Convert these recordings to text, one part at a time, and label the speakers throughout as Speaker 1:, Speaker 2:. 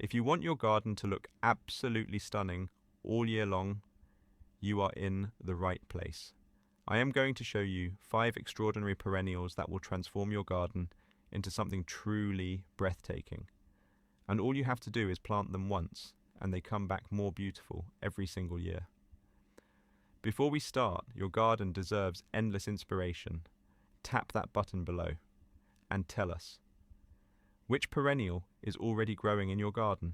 Speaker 1: If you want your garden to look absolutely stunning all year long, you are in the right place. I am going to show you 5 extraordinary perennials that will transform your garden into something truly breathtaking. And all you have to do is plant them once, and they come back more beautiful every single year. Before we start, your garden deserves endless inspiration. Tap that button below and tell us, which perennial is already growing in your garden?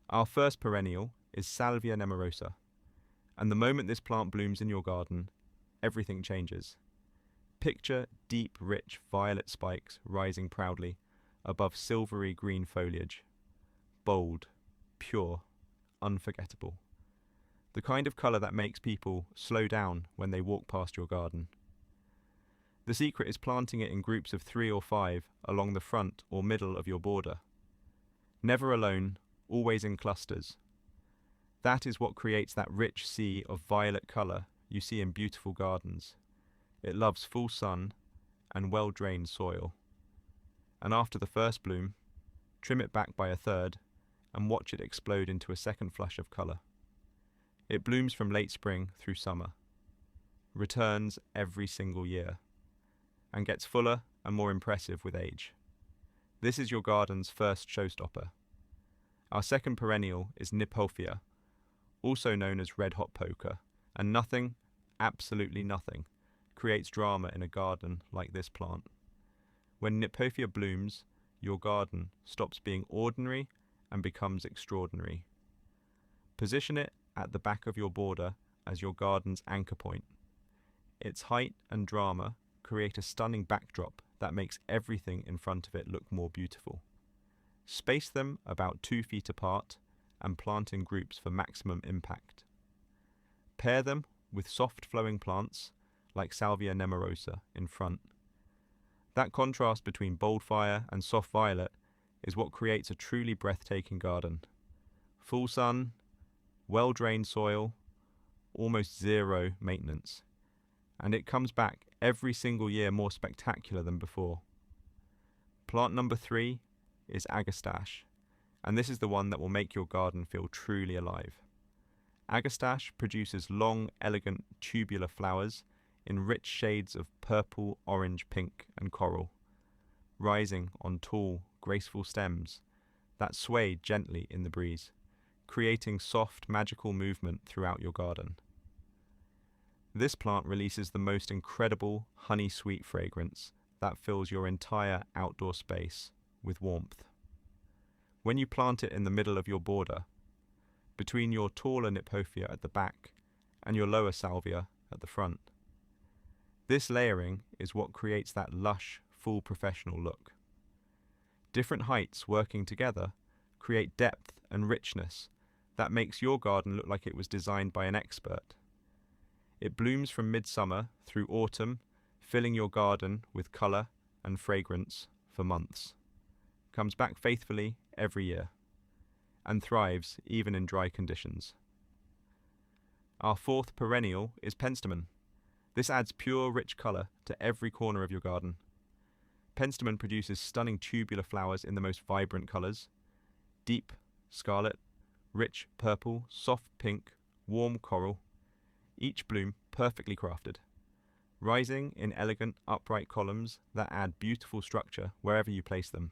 Speaker 1: Our first perennial is Salvia Nemorosa, and the moment this plant blooms in your garden, everything changes. Picture deep, rich violet spikes rising proudly above silvery green foliage. Bold, pure, unforgettable. The kind of colour that makes people slow down when they walk past your garden. The secret is planting it in groups of 3 or 5 along the front or middle of your border. Never alone, always in clusters. That is what creates that rich sea of violet colour you see in beautiful gardens. It loves full sun and well-drained soil. And after the first bloom, trim it back by a third and watch it explode into a second flush of colour. It blooms from late spring through summer, returns every single year, and gets fuller and more impressive with age. This is your garden's first showstopper. Our second perennial is Kniphofia, also known as red hot poker, and nothing, absolutely nothing, creates drama in a garden like this plant. When Kniphofia blooms, your garden stops being ordinary and becomes extraordinary. Position it at the back of your border as your garden's anchor point. Its height and drama create a stunning backdrop that makes everything in front of it look more beautiful. Space them about 2 feet apart and plant in groups for maximum impact. Pair them with soft flowing plants like Salvia Nemorosa in front. That contrast between bold fire and soft violet is what creates a truly breathtaking garden. Full sun, well-drained soil, almost zero maintenance. And it comes back every single year more spectacular than before. Plant number 3 is Agastache, and this is the one that will make your garden feel truly alive. Agastache produces long, elegant, tubular flowers in rich shades of purple, orange, pink, and coral, rising on tall, graceful stems that sway gently in the breeze, creating soft, magical movement throughout your garden. This plant releases the most incredible honey-sweet fragrance that fills your entire outdoor space with warmth. When you plant it in the middle of your border, between your taller Kniphofia at the back and your lower Salvia at the front, this layering is what creates that lush, full professional look. Different heights working together create depth and richness that makes your garden look like it was designed by an expert. It blooms from midsummer through autumn, filling your garden with colour and fragrance for months. Comes back faithfully every year, and thrives even in dry conditions. Our fourth perennial is Penstemon. This adds pure, rich colour to every corner of your garden. Penstemon produces stunning tubular flowers in the most vibrant colours: deep scarlet, rich purple, soft pink, warm coral, each bloom perfectly crafted, rising in elegant, upright columns that add beautiful structure wherever you place them.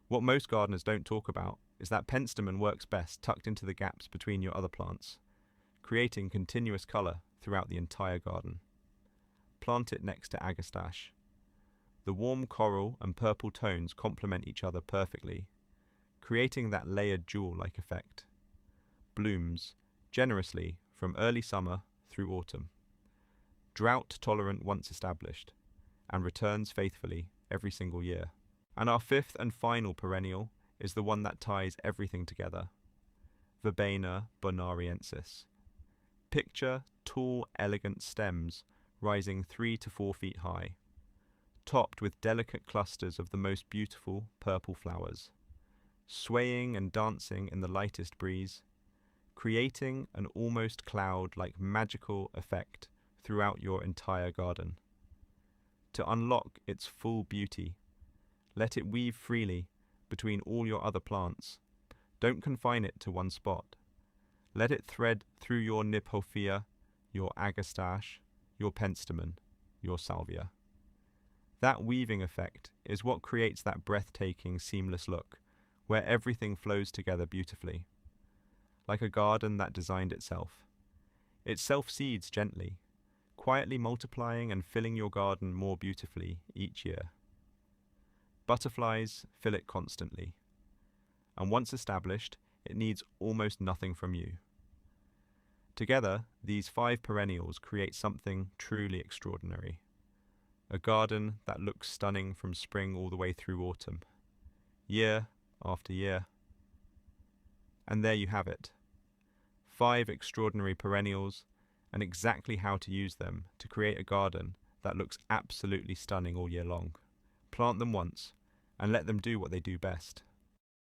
Speaker 1: What most gardeners don't talk about is that Penstemon works best tucked into the gaps between your other plants, creating continuous colour throughout the entire garden. Plant it next to Agastache. The warm coral and purple tones complement each other perfectly, creating that layered jewel-like effect. Blooms generously from early summer through autumn. Drought-tolerant once established, and returns faithfully every single year. And our fifth and final perennial is the one that ties everything together: Verbena Bonariensis. Picture tall, elegant stems rising 3 to 4 feet high, topped with delicate clusters of the most beautiful purple flowers, swaying and dancing in the lightest breeze, creating an almost cloud-like magical effect throughout your entire garden. To unlock its full beauty, let it weave freely between all your other plants. Don't confine it to one spot. Let it thread through your Kniphofia, your Agastache, your Penstemon, your Salvia. That weaving effect is what creates that breathtaking, seamless look, where everything flows together beautifully. Like a garden that designed itself. It self-seeds gently, quietly multiplying and filling your garden more beautifully each year. Butterflies fill it constantly, and once established, it needs almost nothing from you. Together, these 5 perennials create something truly extraordinary. A garden that looks stunning from spring all the way through autumn, year after year. And there you have it. 5 extraordinary perennials, and exactly how to use them to create a garden that looks absolutely stunning all year long. Plant them once, and let them do what they do best.